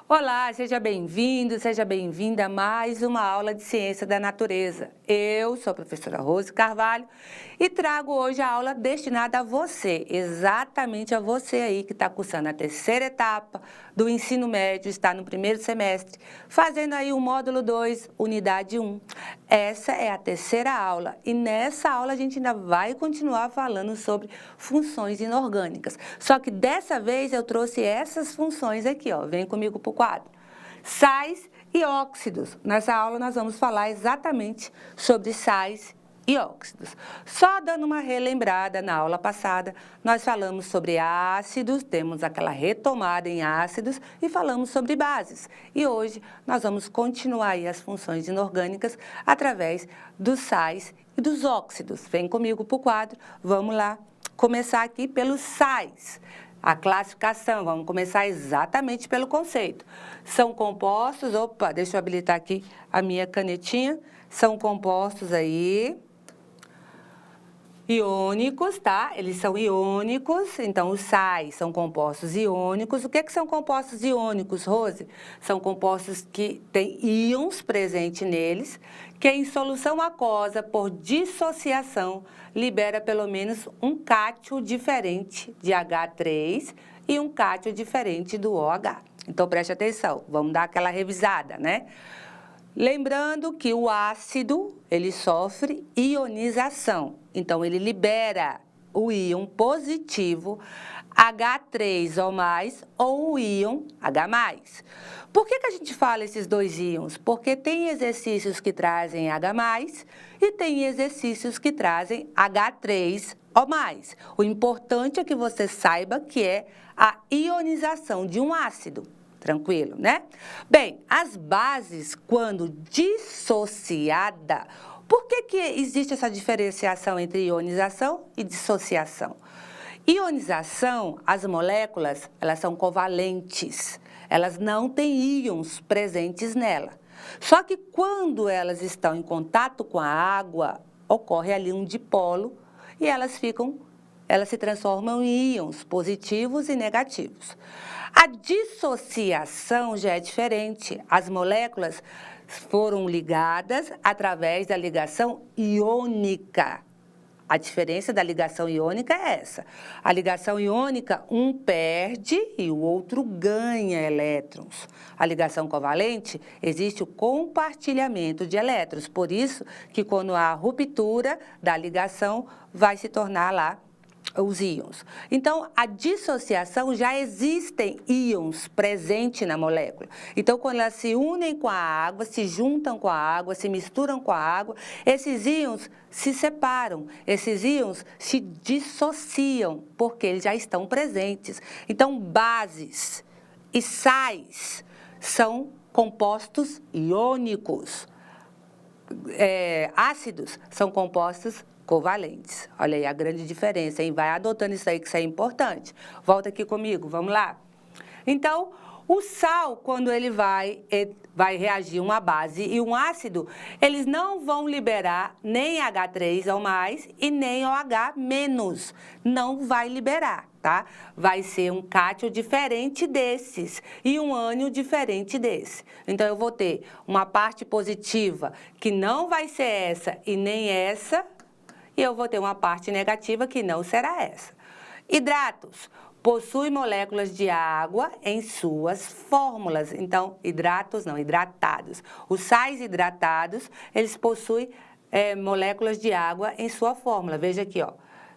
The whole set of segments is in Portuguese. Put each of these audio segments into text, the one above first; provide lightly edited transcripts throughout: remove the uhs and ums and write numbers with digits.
Olá, seja bem-vindo, seja bem-vinda a mais uma aula de Ciência da Natureza. Eu sou a professora Rose Carvalho e trago hoje a aula destinada a você, exatamente a você aí que está cursando a terceira etapa do ensino médio, está no primeiro semestre, fazendo aí o módulo 2, unidade 1. Essa é a terceira aula e nessa aula a gente ainda vai continuar falando sobre funções inorgânicas. Só que dessa vez eu trouxe essas funções aqui, ó. Vem comigo para o quadro. Sais e óxidos. Nessa aula nós vamos falar exatamente sobre sais e óxidos. Só dando uma relembrada, na aula passada, nós falamos sobre ácidos, temos aquela retomada em ácidos e falamos sobre bases. E hoje nós vamos continuar aí as funções inorgânicas através dos sais e dos óxidos. Vem comigo para o quadro, vamos lá começar aqui pelos sais. A classificação, vamos começar exatamente pelo conceito. São compostos, deixa eu habilitar aqui a minha canetinha. São compostos aí iônicos, tá? Eles são iônicos, então os sais são compostos iônicos. O que são compostos iônicos, Rose? São compostos que têm íons presentes neles, que em solução aquosa, por dissociação, libera pelo menos um cátion diferente de H3 e um cátion diferente do OH. Então, preste atenção, vamos dar aquela revisada, né? Lembrando que o ácido, ele sofre ionização, então ele libera o íon positivo H3O+, ou o íon H+. Por que a gente fala esses dois íons? Porque tem exercícios que trazem H+, e tem exercícios que trazem H3O+. O importante é que você saiba que é a ionização de um ácido. Tranquilo, né? Bem, as bases, quando dissociada, por que existe essa diferenciação entre ionização e dissociação? Ionização, as moléculas, elas são covalentes, elas não têm íons presentes nela. Só que quando elas estão em contato com a água, ocorre ali um dipolo e elas se transformam em íons positivos e negativos. A dissociação já é diferente. As moléculas foram ligadas através da ligação iônica. A diferença da ligação iônica é essa. A ligação iônica, um perde e o outro ganha elétrons. A ligação covalente, existe o compartilhamento de elétrons. Por isso que quando há ruptura da ligação, vai se tornar lá os íons. Então, a dissociação já existem íons presentes na molécula. Então, quando elas se unem com a água, se juntam com a água, se misturam com a água, esses íons se separam, esses íons se dissociam, porque eles já estão presentes. Então, bases e sais são compostos iônicos. Ácidos são compostos covalentes. Olha aí a grande diferença, hein? Vai adotando isso aí, que isso é importante. Volta aqui comigo, vamos lá? Então, o sal, quando ele vai reagir uma base e um ácido, eles não vão liberar nem H3O+, e nem OH-. Não vai liberar, tá? Vai ser um cátion diferente desses e um ânion diferente desse. Então, eu vou ter uma parte positiva que não vai ser essa e nem essa, e eu vou ter uma parte negativa que não será essa. Hidratos possuem moléculas de água em suas fórmulas. Então, hidratados. Os sais hidratados, eles possuem moléculas de água em sua fórmula. Veja aqui, ó.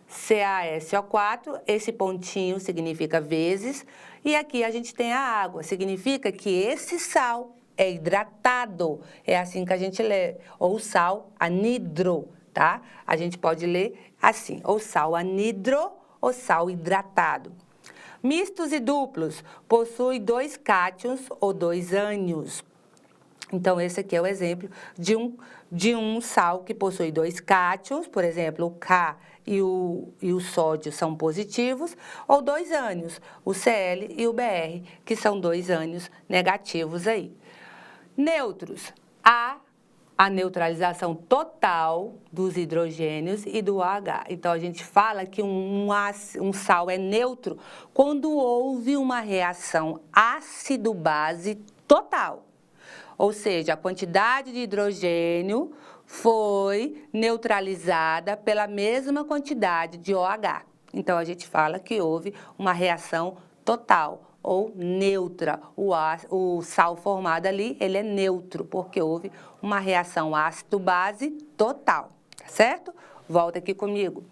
CaSO4, esse pontinho significa vezes, e aqui a gente tem a água, significa que esse sal é hidratado. É assim que a gente lê, ou sal anidro. Tá? A gente pode ler assim, ou sal anidro ou sal hidratado. Mistos e duplos possuem 2 cátions ou 2 ânions. Então, esse aqui é o exemplo de um sal que possui 2 cátions, por exemplo, o K e o sódio são positivos, ou 2 ânions, o Cl e o Br, que são 2 ânions negativos aí. Neutros, a neutralização total dos hidrogênios e do OH. Então, a gente fala que um sal é neutro quando houve uma reação ácido-base total. Ou seja, a quantidade de hidrogênio foi neutralizada pela mesma quantidade de OH. Então, a gente fala que houve uma reação total ou neutra. O sal formado ali, ele é neutro, porque houve uma reação ácido-base total, tá certo? Volta aqui comigo.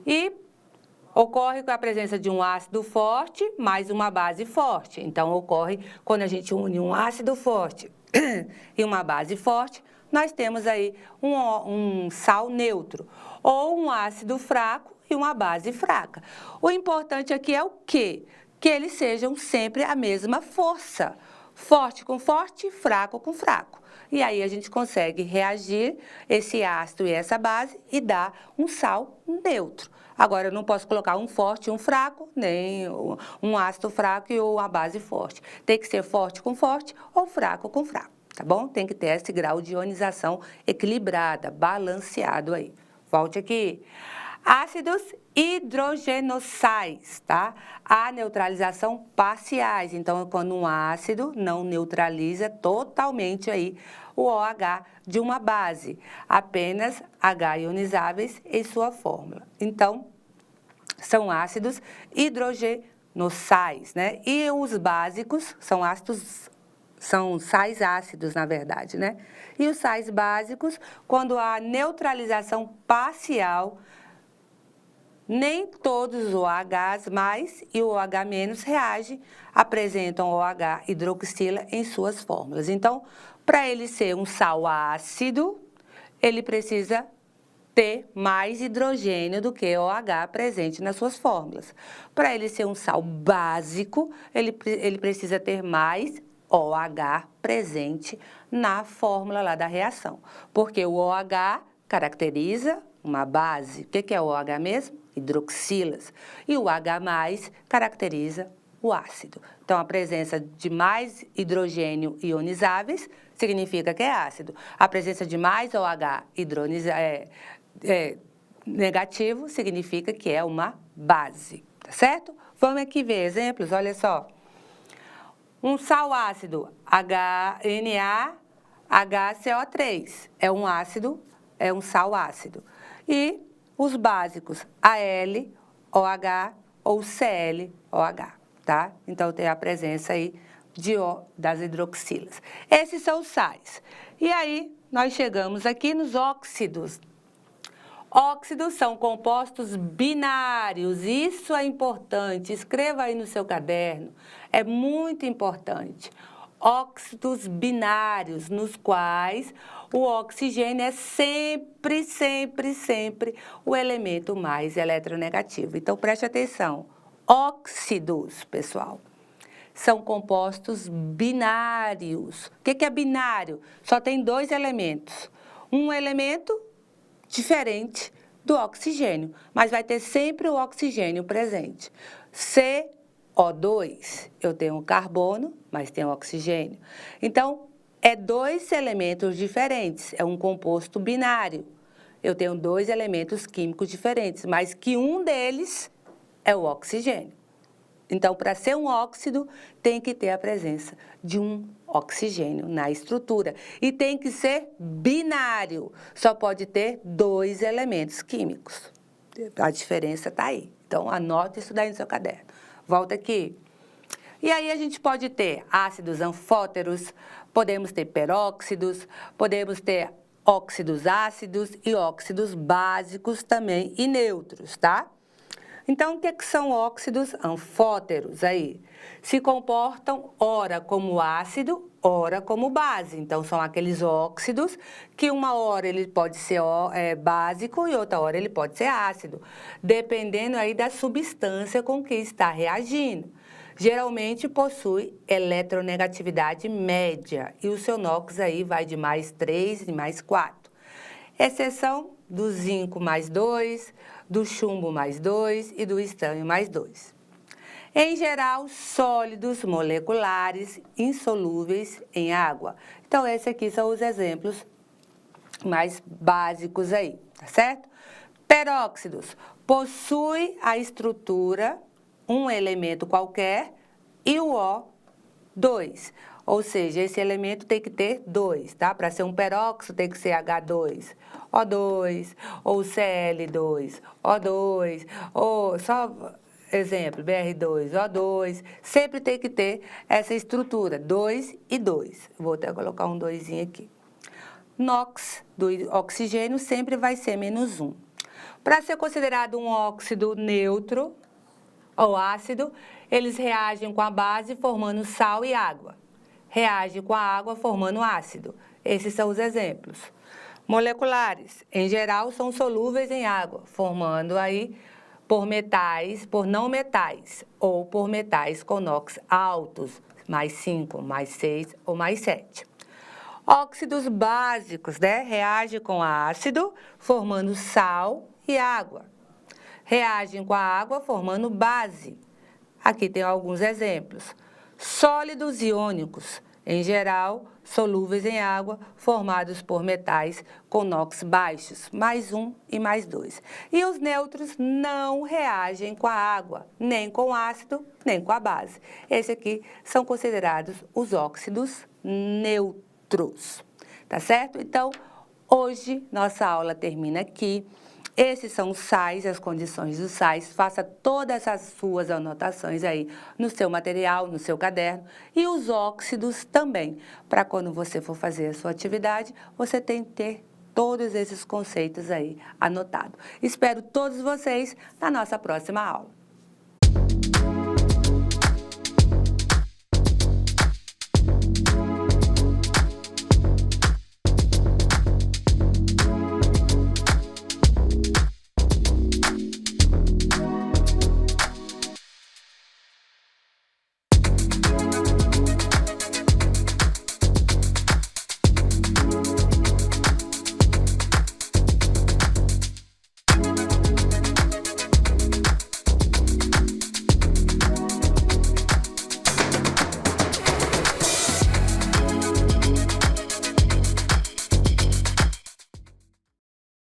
E ocorre com a presença de um ácido forte mais uma base forte. Então, ocorre quando a gente une um ácido forte e uma base forte, nós temos aí um sal neutro, ou um ácido fraco e uma base fraca. O importante aqui é o quê? Que eles sejam sempre a mesma força, forte com forte, fraco com fraco. E aí a gente consegue reagir esse ácido e essa base e dar um sal neutro. Agora, eu não posso colocar um forte e um fraco, nem um ácido fraco e uma base forte. Tem que ser forte com forte ou fraco com fraco, tá bom? Tem que ter esse grau de ionização equilibrada, balanceado aí. Volte aqui. Ácidos hidrogenossais, tá? A neutralização parciais. Então, quando um ácido não neutraliza totalmente aí o OH de uma base, apenas H ionizáveis em sua fórmula. Então, são ácidos hidrogenossais, né? E os básicos são sais ácidos, na verdade, né? E os sais básicos, quando há neutralização parcial, nem todos os OHs mais e o OH menos reagem, apresentam OH hidroxila em suas fórmulas. Então, para ele ser um sal ácido, ele precisa ter mais hidrogênio do que OH presente nas suas fórmulas. Para ele ser um sal básico, ele precisa ter mais OH presente na fórmula lá da reação. Porque o OH caracteriza uma base. O que é o OH mesmo? Hidroxilas. E o H+ caracteriza o ácido. Então, a presença de mais hidrogênio ionizáveis significa que é ácido. A presença de mais OH negativo significa que é uma base, tá certo? Vamos aqui ver exemplos, olha só. Um sal ácido, NaHCO3, é um ácido, é um sal ácido. E os básicos, Al, OH ou Cl, OH, tá? Então, tem a presença aí das hidroxilas. Esses são os sais. E aí, nós chegamos aqui nos óxidos. Óxidos são compostos binários, isso é importante, escreva aí no seu caderno, é muito importante. Óxidos binários, nos quais o oxigênio é sempre o elemento mais eletronegativo. Então, preste atenção. Óxidos, pessoal, são compostos binários. O que é binário? Só tem dois elementos. Um elemento diferente do oxigênio, mas vai ter sempre o oxigênio presente. CO2, eu tenho um carbono, mas tenho oxigênio. Então, é dois elementos diferentes, é um composto binário. Eu tenho dois elementos químicos diferentes, mas que um deles é o oxigênio. Então, para ser um óxido, tem que ter a presença de um oxigênio na estrutura. E tem que ser binário, só pode ter dois elementos químicos. A diferença está aí. Então, anote isso daí no seu caderno. Volta aqui. E aí, a gente pode ter ácidos anfóteros, podemos ter peróxidos, podemos ter óxidos ácidos e óxidos básicos também e neutros, tá? Então, o que são óxidos anfóteros aí? Se comportam ora como ácido, ora como base. Então, são aqueles óxidos que uma hora ele pode ser básico e outra hora ele pode ser ácido, dependendo aí da substância com que está reagindo. Geralmente possui eletronegatividade média e o seu NOx aí vai de +3 e +4. Exceção do zinco +2, do chumbo +2 e do estânio +2. Em geral, sólidos moleculares insolúveis em água. Então, esses aqui são os exemplos mais básicos aí, tá certo? Peróxidos possui a estrutura, um elemento qualquer, e o O2. Ou seja, esse elemento tem que ter 2, tá? Para ser um peróxido tem que ser H2, O2, ou Cl2, O2, ou só exemplo, Br2, O2, sempre tem que ter essa estrutura, 2 e 2. Vou até colocar um 2 aqui. NOx do oxigênio sempre vai ser -1. Para ser considerado um óxido neutro ou ácido, eles reagem com a base formando sal e água. Reagem com a água formando ácido. Esses são os exemplos. Moleculares, em geral, são solúveis em água, formando aí por metais, por não metais, ou por metais com NOx altos, +5, +6 ou +7. Óxidos básicos, né? Reagem com ácido, formando sal e água. Reagem com a água, formando base. Aqui tem alguns exemplos. Sólidos iônicos, em geral, solúveis em água, formados por metais com NOx baixos, +1 e +2. E os neutros não reagem com a água, nem com ácido, nem com a base. Esses aqui são considerados os óxidos neutros, tá certo? Então, hoje, nossa aula termina aqui. Esses são os sais, as condições dos sais. Faça todas as suas anotações aí no seu material, no seu caderno. E os óxidos também, para quando você for fazer a sua atividade, você tem que ter todos esses conceitos aí anotados. Espero todos vocês na nossa próxima aula.